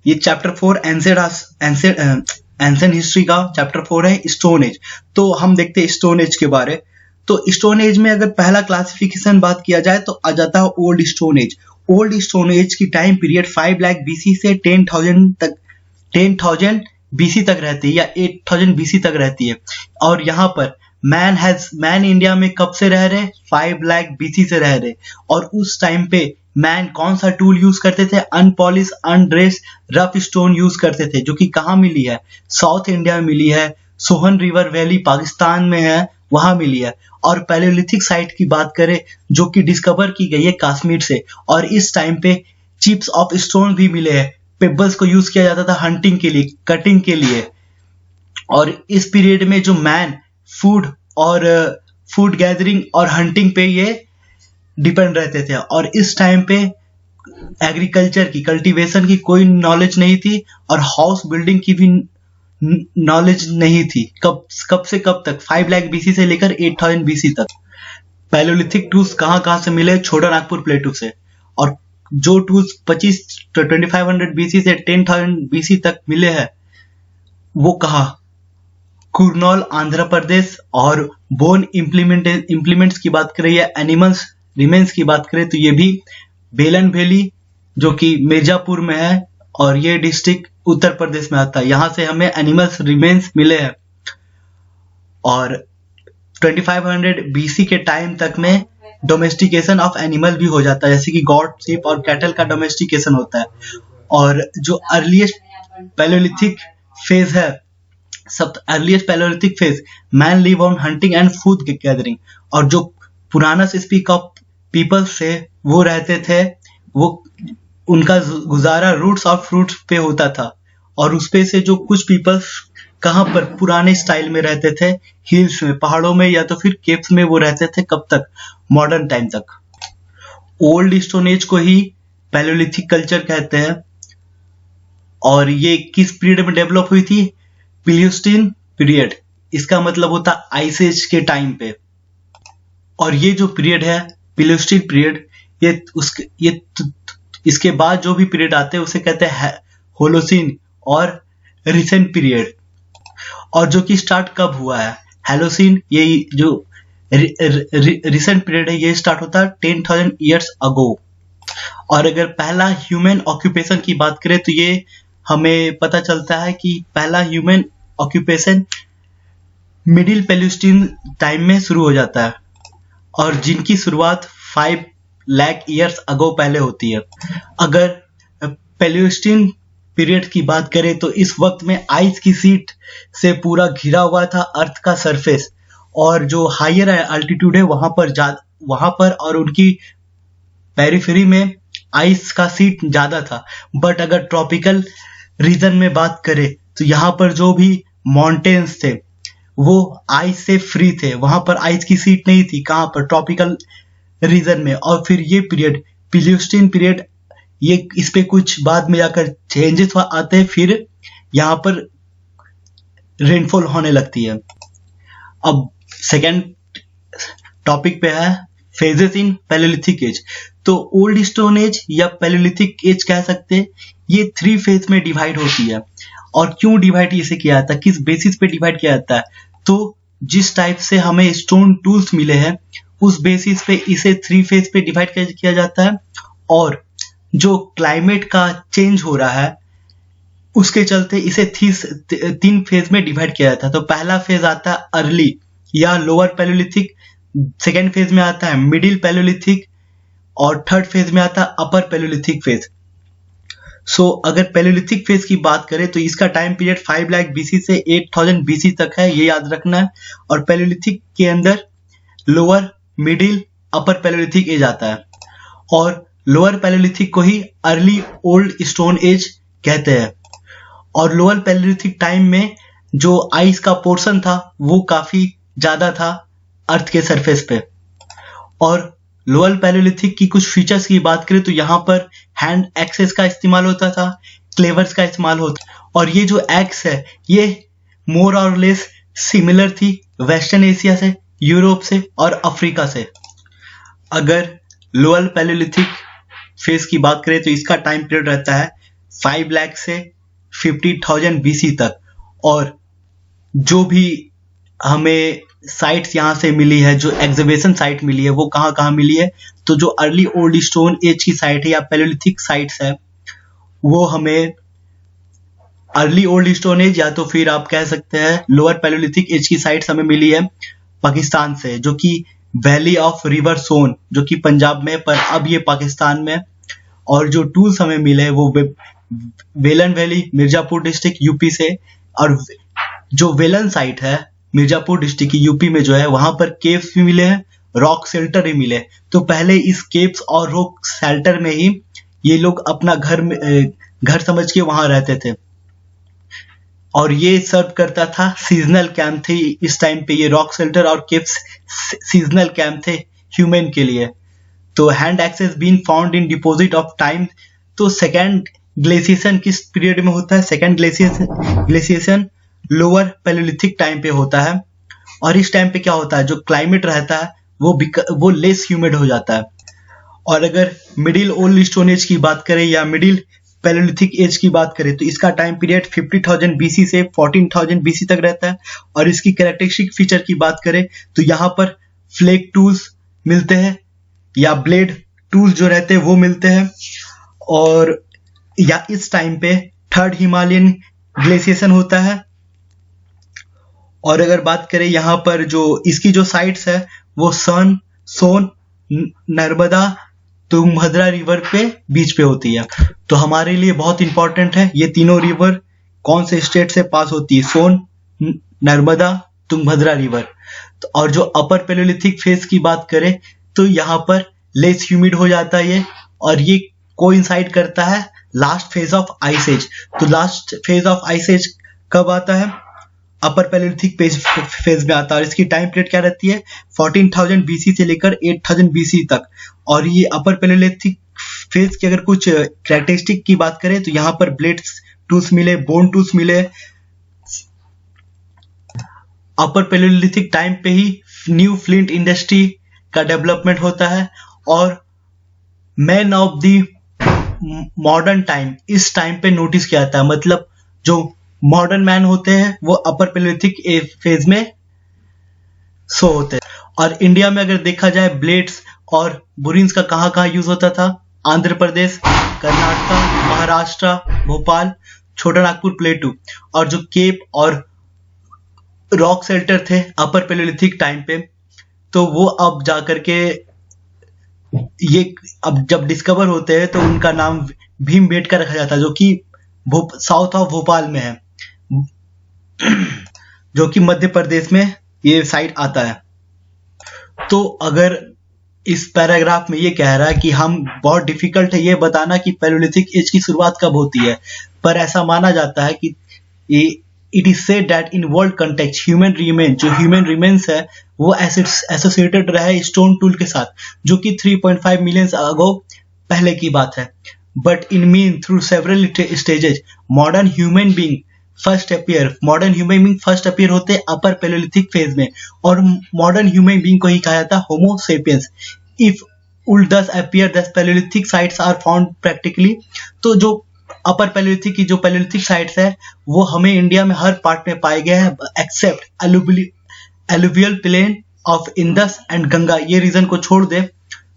ये chapter 4 ancient history का chapter 4 है स्टोन एज। तो हम देखते हैं स्टोन एज के बारे। तो स्टोन एज में अगर पहला क्लासिफिकेशन बात किया जाए तो आ जाता है old stone age. Old stone age की टाइम पीरियड 5 लाख बीसी से 10,000 बीसी तक रहती है या 8,000 बीसी तक रहती है। और यहाँ पर मैन इंडिया में कब से रह रहे? 5 लाख बीसी से रह रहे। और उस टाइम पे मैन कौन सा टूल यूज करते थे? Unpolished undress rough stone use करते थे, जो कि कहाँ मिली है? साउथ इंडिया में मिली है, सोहन रिवर वैली पाकिस्तान में है, वहां मिली है। और पैलेलिथिक साइट की बात करें जो कि डिस्कवर की गई है कश्मीर से, और इस टाइम पे चिप्स ऑफ स्टोन भी मिले हैं। पेबल्स को यूज किया जाता था हंटिंग के लिए, कटिंग के लिए। और इस पीरियड में जो मैन फूड गैदरिंग और हंटिंग पे ये डिपेंड रहते थे। और इस टाइम पे एग्रीकल्चर की, कल्टीवेशन की कोई नॉलेज नहीं थी और हाउस बिल्डिंग की भी नॉलेज नहीं थी। कब से कब तक? 5 लाख बीसी से लेकर 8,000 बीसी तक। पैलोलिथिक टूल्स कहाँ से मिले? छोटा नागपुर प्लेटू से। और जो टूल्स 2500 बीसी से 10,000 बीसी तक मिले हैं वो कहाँ? कुर्नूल आंध्र प्रदेश। और बोन इम्प्लीमेंट्स की बात करें या एनिमल्स रिमेन्स की बात करें तो ये भी बेलन वैली जो कि मिर्जापुर में है, और ये डिस्ट्रिक्ट उत्तर प्रदेश में आता है। यहाँ से हमें एनिमल्स रिमेन्स मिले हैं। और 2500 बीसी के टाइम तक में डोमेस्टिकेशन ऑफ एनिमल भी हो जाता है, जैसे कि गॉट, शीप और कैटल का डोमेस्टिकेशन होता है। और जो अर्लीस्ट पैलेलिथिक फेज है, earliest palaeolithic phase, man live on hunting and food gathering. और जो पुराना स्पीक ऑफ पीपल्स से वो रहते थे, वो उनका गुजारा रूट्स और फ्रूट्स पे होता था। और उस पे से जो कुछ पीपल्स कहाँ पर पुराने स्टाइल में रहते थे? हिल्स में, पहाड़ों में, या तो फिर केव्स में वो रहते थे। कब तक? मॉडर्न टाइम तक। ओल्ड स्टोन एज को ही पैलेलिथिक कल्चर कहते हैं। और ये किस पीरियड में डेवलप हुई थी? Pleistocene period. इसका मतलब होता है आइस एज के टाइम पे। और ये जो पीरियड है प्लीस्टोसीन पीरियड, इसके बाद जो भी पीरियड आते हैं उसे कहते हैं होलोसीन और रिसेंट पीरियड। और जो कि स्टार्ट कब हुआ है? होलोसीन, ये जो रिसेंट पीरियड है ये स्टार्ट होता है 10,000 ईयर्स अगो। और अगर पहला ह्यूमन ऑक्यूपेशन की बात करें तो ये हमें पता चलता है कि पहला human occupation middle Pleistocene time में शुरू हो जाता है, और जिनकी शुरुआत 5 लाख ईयर्स अगो पहले होती है। अगर प्लीस्टोसीन पीरियड की बात करें तो इस वक्त में आइस की शीट से पूरा घिरा हुआ था अर्थ का सरफेस, और जो हायर अल्टीट्यूड है वहां पर और उनकी पेरिफेरी में आइस का शीट ज्यादा था। बट अगर ट्रॉपिकल रीजन में बात करें तो यहाँ पर जो भी माउंटेन्स थे वो आइस से फ्री थे, वहां पर आइस की शीट नहीं थी। कहाँ पर? ट्रॉपिकल रीजन में। और फिर ये पीरियड प्लीस्टोसीन पीरियड, ये इस पे कुछ बाद में जाकर चेंजेस आते हैं, फिर यहाँ पर रेनफॉल होने लगती है। अब सेकेंड टॉपिक पे है फेजेस इन पैलेलिथिक एज। तो ओल्ड स्टोन एज या पैलेलिथिक एज कह सकते हैं, ये 3 फेज में डिवाइड होती है। और क्यों डिवाइड इसे किया जाता है, किस बेसिस पे डिवाइड किया जाता है? तो जिस टाइप से हमें स्टोन टूल्स मिले हैं उस बेसिस पे इसे 3 फेज पे डिवाइड किया जाता है। और जो क्लाइमेट का चेंज हो रहा है उसके चलते इसे 3 फेज में डिवाइड किया जाता है। तो पहला फेज आता है अर्ली या लोअर पैलेलिथिक, सेकेंड फेज में आता है मिडिल पैलेलिथिक, और थर्ड फेज में आता है अपर पैलेलिथिक फेज। सो अगर पैलेलिथिक फेज की बात करें तो इसका टाइम पीरियड 5 लाख बीसी से 8,000 बीसी तक है, ये याद रखना है। और पैलेलिथिक के अंदर लोअर, मिडिल, अपर पैलेलिथिक एज आता है। और लोअर पैलेलिथिक को ही अर्ली ओल्ड स्टोन एज कहते हैं। और लोअर पैलेलिथिक टाइम में जो आइस का पोर्शन था वो काफी ज्यादा था अर्थ के सरफेस पे। और लोअर पैलेलिथिक की कुछ फीचर्स की बात करें तो यहाँ पर हैंड एक्सेस का इस्तेमाल होता था, क्लेवर्स का इस्तेमाल होता। और ये जो एक्स है ये मोर और लेस सिमिलर थी वेस्टर्न एशिया से, यूरोप से और अफ्रीका से। अगर लोअर पैलेलिथिक फेज की बात करें तो इसका टाइम पीरियड रहता है 5 लाख से 50,000 BC तक। और जो भी हमें साइट्स यहाँ से मिली है, जो एग्जीबिशन साइट मिली है, वो कहाँ कहाँ मिली है, तो जो अर्ली ओल्ड स्टोन एज की साइट है या पैलियोलिथिक साइट्स है, वो हमें अर्ली ओल्ड स्टोन एज या तो फिर आप कह सकते हैं लोअर पैलियोलिथिक एज की साइट्स हमें मिली है पाकिस्तान से, जो कि वैली ऑफ रिवर सोन जो कि पंजाब में, पर अब ये पाकिस्तान में। और जो टूल्स हमें मिले वो Velan valley Mirzapur district UP से। और जो वेलन साइट है मिर्जापुर डिस्ट्रिक्ट की यूपी में जो है, वहां पर केव्स भी मिले हैं, रॉक शेल्टर भी मिले। तो पहले इस केव्स और रॉक शेल्टर में ही ये लोग अपना घर समझ के वहां रहते थे। और ये सर्व करता था सीजनल कैंप थे इस टाइम पे, ये रॉक शेल्टर और केव्स सीजनल कैंप थे ह्यूमन के लिए। तो hand axes been found in deposit of time. तो सेकेंड ग्लेशिएशन किस पीरियड में होता है? Second glaciation lower palaeolithic time पे होता है। और इस टाइम पे क्या होता है, जो क्लाइमेट रहता है वो लेस ह्यूमिड हो जाता है। और अगर मिडिल ओल्ड स्टोन एज की बात करें या मिडिल पैलियोलिथिक एज की बात करें, तो इसका टाइम पीरियड 50,000 BC से 14,000 BC तक रहता है। और इसकी कैरेक्टरिस्टिक फीचर की बात करें तो यहाँ पर फ्लेक टूल्स मिलते हैं या ब्लेड टूल्स जो रहते हैं वो मिलते हैं। और या इस टाइम पे थर्ड हिमालयन ग्लेशिएशन होता है। और अगर बात करें यहाँ पर जो इसकी जो साइट्स है वो सोन नर्मदा तुंगभद्रा रिवर पे बीच पे होती है। तो हमारे लिए बहुत इंपॉर्टेंट है ये तीनों रिवर कौन से स्टेट से पास होती है, सोन नर्मदा तुंगभद्रा रिवर। तो और जो अपर पैलियोलिथिक फेज की बात करें तो यहाँ पर लेस ह्यूमिड हो जाता है ये, और ये कोइंसाइड करता है last phase of ice age. तो last phase of ice age कब आता है? अपर पैलियोलिथिक फेज में आता है। और इसकी टाइम पीरियड क्या रहती है? 14,000 BC से लेकर 8,000 BC तक। और ये अपर पैलियोलिथिक फेज की अगर कुछ कैरेक्टरिस्टिक की बात करें तो यहाँ पर ब्लेड्स टूल्स मिले, बोन टूल्स मिले। अपर पैलियोलिथिक टाइम पे ही न्यू फ्लिंट इंडस्ट्री का डेवलपमेंट होता है। और man of the modern time इस टाइम पे नोटिस किया जाता है, मतलब जो मॉडर्न मैन होते हैं वो अपर पैलियोलिथिक फेज में सो होते हैं। और इंडिया में अगर देखा जाए ब्लेड्स और बुरिन्स का कहाँ कहाँ यूज होता था? आंध्र प्रदेश, कर्नाटक, महाराष्ट्र, भोपाल, छोटा नागपुर प्लेटू। और जो केप और रॉक शेल्टर थे अपर पैलियोलिथिक टाइम पे, तो वो अब जाकर के ये अब जब डिस्कवर होते हैं तो उनका नाम भीमबेटका रखा जाता है, जो कि साउथ ऑफ भोपाल में है, जो कि मध्य प्रदेश में ये साइट आता है। तो अगर इस पैराग्राफ में ये कह रहा है कि हम बहुत डिफिकल्ट है ये बताना कि पैलियोलिथिक एज की शुरुआत कब होती है, पर ऐसा माना जाता है कि it is said that in world context human remain, जो ह्यूमन रिमेन्स है वो एसोसिएटेड रहे स्टोन टूल के साथ, जो कि 3.5 मिलियन अगो पहले की बात है। But in mean through several stages modern human being first appear होते अपर पैलियोलिथिक फेज में। और मॉडर्न ह्यूमन बीइंग को ही कहा जाता है homo sapiens. If would thus appear thus palaeolithic sites are found practically. तो जो अपर पैलियोलिथिक की जो पैलियोलिथिक साइट्स है वो हमें इंडिया में हर पार्ट में पाए गए हैं except alluvial plain of Indus and Ganga. ये रीजन को छोड़ दे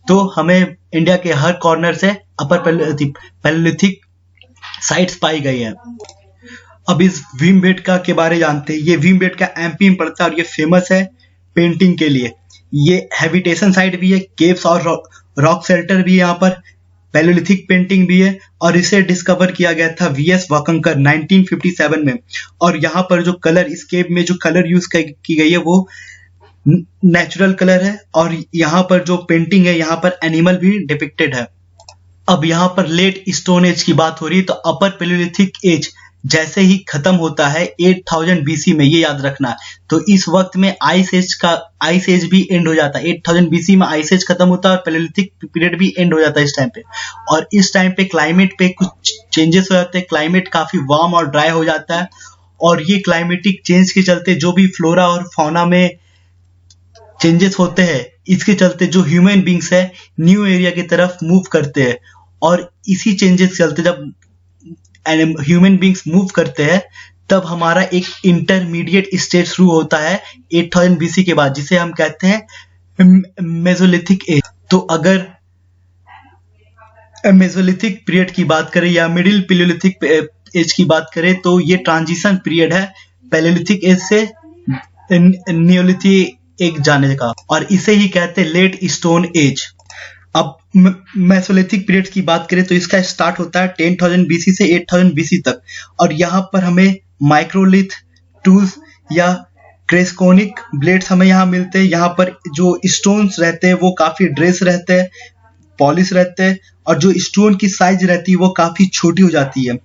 तो हमें इंडिया के हर कॉर्नर से अपर पैलियोलिथिक साइट्स पाई गई हैं। अब इस भीमबेटका के बारे जानते हैं। ये भीमबेटका एमपी में पड़ता है और ये फेमस है पेंटिंग के लिए। ये हैबिटेशन साइट भी है, केव्स और रॉक शेल्टर भी है, यहाँ पर पैलियोलिथिक पेंटिंग भी है। और इसे डिस्कवर किया गया था वीएस वाकंकर 1957 में। और यहाँ पर जो कलर इस केव में जो कलर यूज की गई है वो नेचुरल कलर है। और यहाँ पर जो पेंटिंग है यहाँ पर एनिमल भी डिपिक्टेड है। अब यहाँ पर लेट स्टोन एज की बात हो रही है, तो अपर पैलियोलिथिक एज जैसे ही खत्म होता है 8000 BC में, ये याद रखना। तो इस वक्त में आइस एज भी एंड हो जाता है। 8000 BC में आइस एज खत्म होता है और पैलियोलिथिक पीरियड भी एंड हो जाता है इस टाइम पे। और इस टाइम पे क्लाइमेट पे कुछ चेंजेस हो जाते हैं, क्लाइमेट काफी वार्म और ड्राई हो जाता है। और ये क्लाइमेटिक चेंज के चलते जो भी फ्लोरा और फौना में चेंजेस होते हैं, इसके चलते जो ह्यूमन बींग्स है न्यू एरिया की तरफ मूव करते हैं। और इसी चेंजेस के चलते जब ह्यूमन बींग्स मूव करते हैं, तब हमारा एक इंटरमीडिएट स्टेज शुरू होता है 8000 बीसी के बाद, जिसे हम कहते हैं मेसोलिथिक एज। तो अगर मेसोलिथिक पीरियड की बात करें या मिडिल पैलियोलिथिक एज की बात करें, तो ये ट्रांजिशन पीरियड है पैलियोलिथिक एज से नियोलिथिक एज जाने का, और इसे ही कहते हैं लेट स्टोन एज। अब मेसोलिथिक पीरियड की बात करें तो इसका स्टार्ट होता है 10,000 बीसी से 8,000 बीसी तक, और यहाँ पर हमें माइक्रोलिथ टूल्स या क्रेस्कोनिक ब्लेड्स हमें यहाँ मिलते हैं। यहाँ पर जो स्टोन्स रहते हैं वो काफी ड्रेस रहते हैं, पॉलिश रहते हैं, और जो स्टोन की साइज रहती है वो काफी छोटी हो जाती है।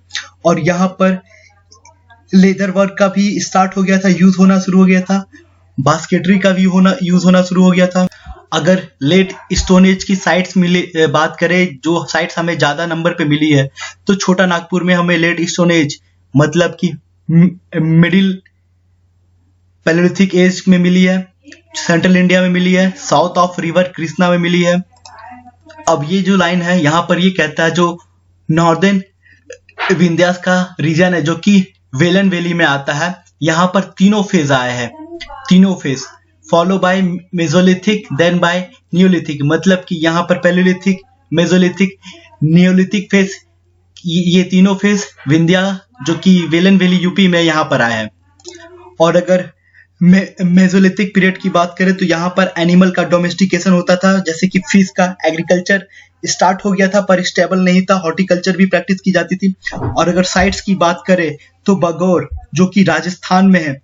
और यहाँ पर लेदर वर्क का भी स्टार्ट हो गया था, यूज होना शुरू हो गया था, बास्केटरी का भी यूज होना शुरू हो गया था। अगर लेट स्टोन एज की साइट्स बात करें, जो साइट्स हमें ज्यादा नंबर पे मिली है, तो छोटा नागपुर में हमें लेट स्टोन एज मतलब कि मिडिल पैलियोलिथिक एज में मिली है, सेंट्रल इंडिया में मिली है, साउथ ऑफ रिवर कृष्णा में मिली है। अब ये जो लाइन है यहाँ पर ये कहता है जो नॉर्दर्न विंध्यास का रीजन है जो कि वेलन वैली में आता है, यहाँ पर तीनों फेज आए हैं, तीनों phase follow by mesolithic then by neolithic, मतलब कि यहाँ पर पैलियोलिथिक, मेसोलिथिक, नियोलिथिक फेज, ये तीनों फेज विंध्या जो कि वेलन वैली यूपी में यहाँ पर आए हैं। और अगर मेसोलिथिक पीरियड की बात करें तो यहाँ पर एनिमल का डोमेस्टिकेशन होता था, जैसे कि फिश का एग्रीकल्चर स्टार्ट हो गया था पर स्टेबल नहीं था, हॉर्टिकल्चर भी प्रैक्टिस की जाती थी। और अगर साइट्स की बात करें तो बगौर जो कि राजस्थान में है,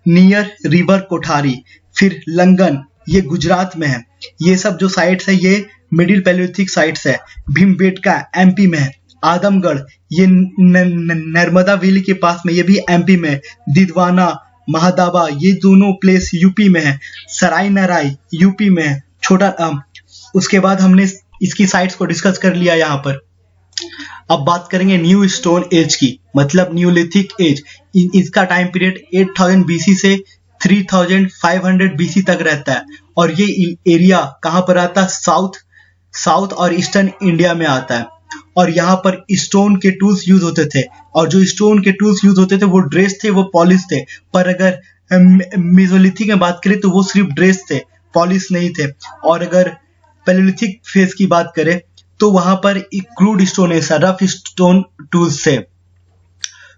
नियर रिवर कोठारी, फिर लंगन ये गुजरात में है, ये सब जो साइट्स है ये मिडिल पैलियोलिथिक साइट्स है। भीमबेटका एमपी में है, आदमगढ़ ये नर्मदा वैली के पास में, ये भी एमपी में है, दिदवाना महादाबा ये दोनों प्लेस यूपी में है, सराय नराय यूपी में है, छोटा उसके बाद हमने इसकी साइट्स को डिस्कस कर लिया यहाँ पर। अब बात करेंगे न्यू स्टोन एज की, मतलब न्यूलिथिक एज। इसका टाइम पीरियड 8000 बीसी से 3500 बीसी तक रहता है, और ये एरिया कहाँ पर आता है, साउथ और ईस्टर्न इंडिया में आता है। और यहाँ पर स्टोन के टूल्स यूज होते थे, और जो स्टोन के टूल्स यूज होते थे वो ड्रेस थे, वो पॉलिश थे। पर अगर मेसोलिथिक में बात करें तो वो सिर्फ ड्रेस थे, पॉलिश नहीं थे। और अगर पैलियोलिथिक फेज की बात करें तो वहां पर क्रूड स्टोन है, रफ स्टोन टूल्स थे।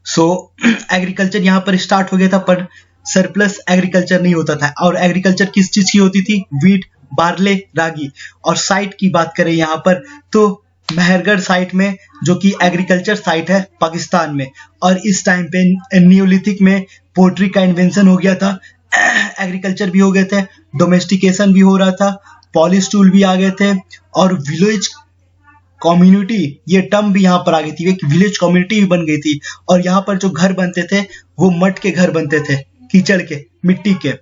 सो एग्रीकल्चर यहाँ पर स्टार्ट हो गया था, पर सरप्लस एग्रीकल्चर नहीं होता था। और एग्रीकल्चर किस चीज की होती थी, वीट, बार्ले, रागी। और साइट की बात करें यहाँ पर तो मेहरगढ़ साइट में, जो कि एग्रीकल्चर साइट है पाकिस्तान में। और इस टाइम पे न्यूलिथिक में पोल्ट्री का इन्वेंशन हो गया था, एग्रीकल्चर भी हो गए थे, डोमेस्टिकेशन भी हो रहा था, पॉलिश टूल भी आ गए थे, और विलेज कम्युनिटी ये टर्म भी यहाँ पर आ गई थी, एक विलेज कम्युनिटी भी बन गई थी। और यहाँ पर जो घर बनते थे वो मड के घर बनते थे, कीचड़ के, मिट्टी के।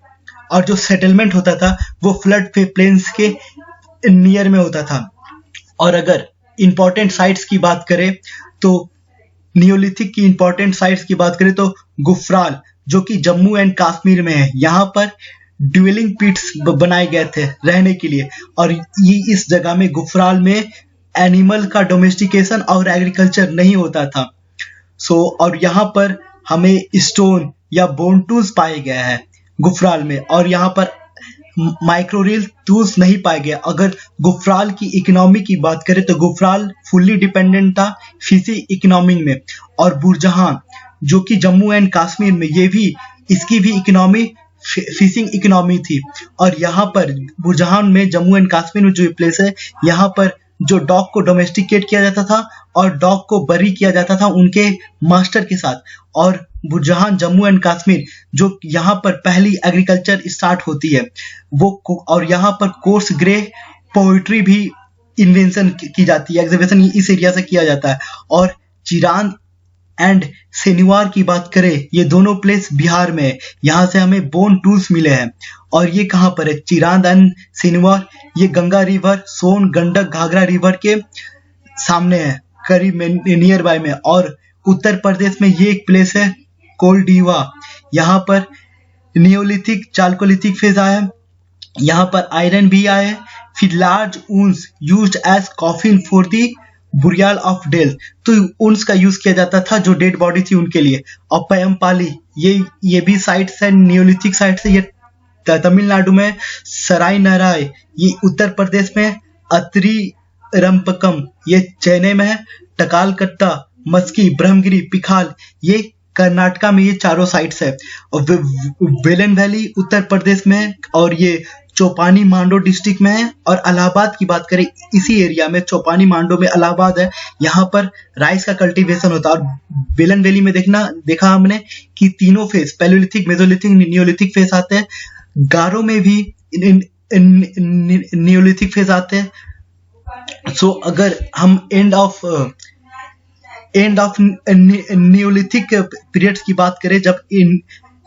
और जो सेटलमेंट होता था वो फ्लड प्लेन्स के नियर में होता था। और अगर इंपॉर्टेंट साइट्स की बात करें तो नियोलिथिक की इंपॉर्टेंट साइट्स की बात करें तो गुफराल जो कि जम्मू एंड कश्मीर में है, यहाँ पर ड्वेलिंग पिट्स बनाए गए थे रहने के लिए। और ये इस जगह में गुफराल में एनिमल का डोमेस्टिकेशन और एग्रीकल्चर नहीं होता था। और यहाँ पर हमें स्टोन या बोन टूल्स पाए गए हैं गुफराल में, और यहाँ पर माइक्रोरील टूल्स नहीं पाए गए। अगर गुफराल की इकोनॉमी की बात करें तो गुफराल फुल्ली डिपेंडेंट था फिशिंग इकोनॉमी में। और बुरजहान जो कि जम्मू एंड कश्मीर में, ये भी इसकी भी इकोनॉमी फिशिंग इकोनॉमी थी। और यहाँ पर बुरजहान में, जम्मू एंड कश्मीर में जो प्लेस है, यहाँ पर जो डॉग को डोमेस्टिकेट किया जाता था और डॉग को बरी किया जाता था उनके मास्टर के साथ। और बुरजहान जम्मू एंड कश्मीर जो यहाँ पर पहली एग्रीकल्चर स्टार्ट होती है वो, और यहाँ पर कोर्स ग्रे पोइट्री भी इन्वेंशन की जाती है, एग्जीबिशन इस एरिया से किया जाता है। और चिरांद एंड सेनिवार की बात करें, ये दोनों प्लेस बिहार में है, यहाँ से हमें बोन टूल्स मिले हैं। और ये कहाँ पर है, चिरांद एंड सेनिवार, ये गंगा रिवर, सोन, गंडक, घाघरा रिवर के सामने है, करीब में, नियर बाय में। और उत्तर प्रदेश में ये एक प्लेस है कोलडीवा, यहाँ पर नियोलिथिक चालकोलिथिक फेज आया, यहाँ पर आयरन भी आया है। फिर large urns used as coffin for the burial of dales, तो उन्स का यूज किया जाता था जो डेड बॉडी थी उनके लिए। और पयमपाली, ये भी साइट्स है, नियोलिथिक साइट्स है। ये तमिलनाडु में सराय नराय, ये उत्तर प्रदेश में अत्रि रंपकम, ये चेन्नई में है। टकालकट्टा, मस्की, ब्रह्मगिरी, पिखाल, ये कर्नाटका में ये चारों साइट्स है। और वेलन वैली उत्तर प्रदेश में है, और ये चौपानी मांडो डिस्ट्रिक्ट में है। और इलाहाबाद की बात करें, इसी एरिया में चौपानी मांडो में इलाहाबाद है, यहाँ पर राइस का कल्टीवेशन होता है। और वेलन वैली में देखा हमने कि तीनों phase, Palaeolithic, Mesolithic, Neolithic phase आते हैं। गारो में भी नियोलिथिक फेज आते हैं। सो अगर हम एंड ऑफ नियोलिथिक पीरियड्स की बात करें, जब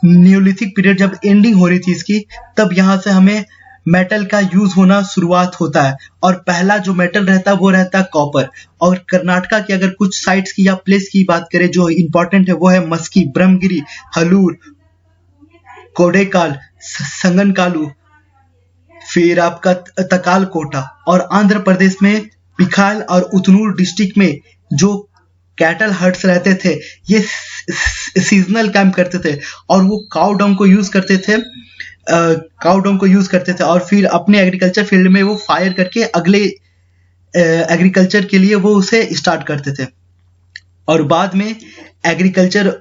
नियोलिथिक पीरियड जब एंडिंग हो रही थी इसकी, तब यहाँ से हमें मेटल का यूज होना शुरुआत होता है। और पहला जो मेटल रहता है वो रहता है कॉपर। और कर्नाटका की अगर कुछ साइट्स की या प्लेस की बात करें जो इंपॉर्टेंट है, वो है मस्की, ब्रह्मगिरी, हलूर, कोडेकाल, संगनकालू, फिर आपका तकाल कोटा। और आंध्र प्रदेश में पिखाल और उतनूर डिस्ट्रिक्ट में जो कैटल हट्स रहते थे, ये सीजनल कैंप करते थे और वो काउ डंग को यूज करते थे। और फिर अपने एग्रीकल्चर फील्ड में वो फायर करके अगले एग्रीकल्चर के लिए वो उसे स्टार्ट करते थे। और बाद में एग्रीकल्चर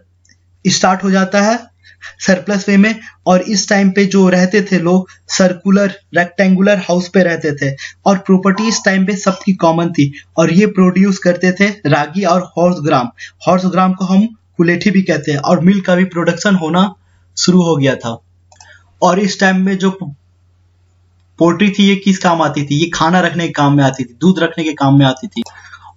स्टार्ट हो जाता है सरप्लस वे में। और इस टाइम पे जो रहते थे लोग सर्कुलर रेक्टेंगुलर हाउस पे रहते थे। और प्रॉपर्टी इस टाइम पे सबकी कॉमन थी। और ये प्रोड्यूस करते थे रागी और हॉर्स ग्राम को हम कुलेठी भी कहते हैं। और मिल्क का भी प्रोडक्शन होना शुरू हो गया था। और इस टाइम में जो पोल्ट्री थी, ये किस काम आती थी? ये खाना रखने के काम में आती थी, दूध रखने के काम में आती थी।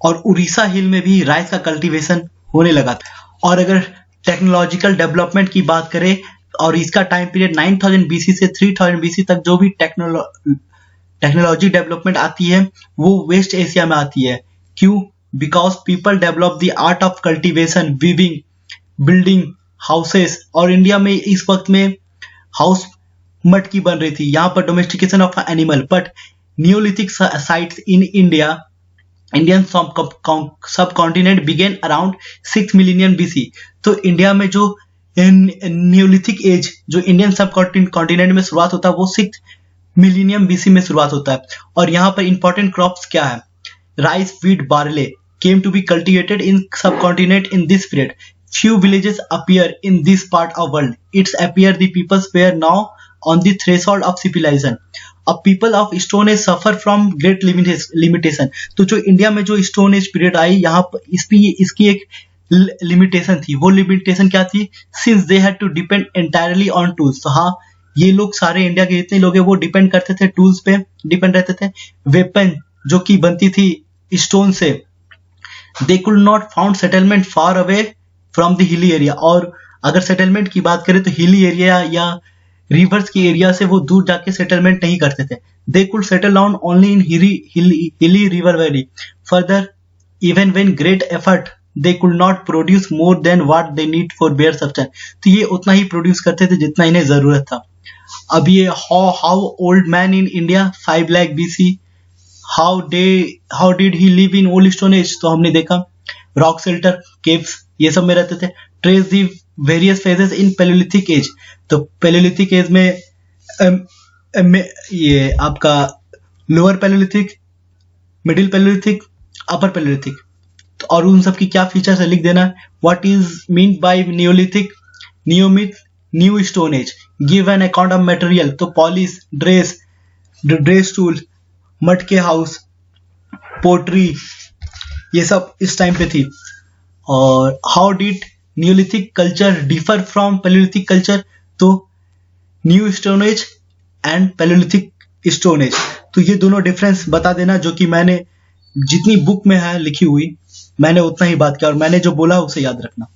और उड़ीसा हिल में भी राइस का कल्टीवेशन होने लगा था। और अगर टेक्नोलॉजिकल डेवलपमेंट की बात करें, और इसका टाइम पीरियड 9000 बीसी से 3000 बीसी तक जो भी टेक्नोलॉजी डेवलपमेंट आती है वो वेस्ट एशिया में आती है। क्यों? Because people develop the art of cultivation, weaving, building houses. और इंडिया में इस वक्त में हाउस मट की बन रही थी, यहाँ पर domestication of animal. But neolithic sites in Indian subcontinent began around 6 million BC. तो इंडिया में जो नियोलिथिक एज जो इंडियन सब कॉन्टिनेंट में शुरुआत होता है वो 6 मिलियन बीसी में शुरुआत होता है। और यहाँ पर इंपॉर्टेंट क्रॉप्स क्या है? Rice, wheat, barley came to be cultivated in subcontinent in this period. Few villages appear in this part of world. It's appear the peoples were now on the threshold of civilization. A people of Stone Age suffer from great limitation. तो जो India में जो stone age period I, यहाँ पर इसकी एक limitation थी। वो लिमिटेशन क्या थी? Since they had to depend entirely on tools. तो हाँ, ये लोग सारे इंडिया के जितने लोग हैं वो डिपेंड करते थे, टूल्स पे डिपेंड रहते थे। वेपन जो कि बनती थी स्टोन से। They could not found settlement far away from the hilly area. और अगर सेटलमेंट की बात करें तो हिली एरिया या रिवर्स की एरिया से वो दूर जाके सेटलमेंट नहीं करते थे। They could settle down only in hilly river valley. Further, even when great effort, they could not produce more than what they need for bare substance. तो ये उतना ही प्रोड्यूस करते थे जितना इन्हें जरूरत था। अब ये how old man in India 5 lakh BC. How did he live in old stone age? तो हमने देखा रॉक शेल्टर, केव्स, ये सब में रहते थे। Trace the various phases in palaeolithic age. तो पैलियोलिथिक एज में ये आपका lower palaeolithic, middle palaeolithic, upper palaeolithic, तो और उन सब की क्या फीचर्स है लिख देना। What is mean by neolithic? Neolithic, new stone age. Give an account of material, तो पॉलिश, ड्रेस टूल, मटके हाउस, पोट्री, ये सब इस टाइम पे थी। और how did neolithic culture differ from palaeolithic culture? तो new stone age and palaeolithic stone age. तो ये दोनों डिफरेंस बता देना, जो कि मैंने जितनी बुक में है लिखी हुई मैंने उतना ही बात किया और मैंने जो बोला उसे याद रखना।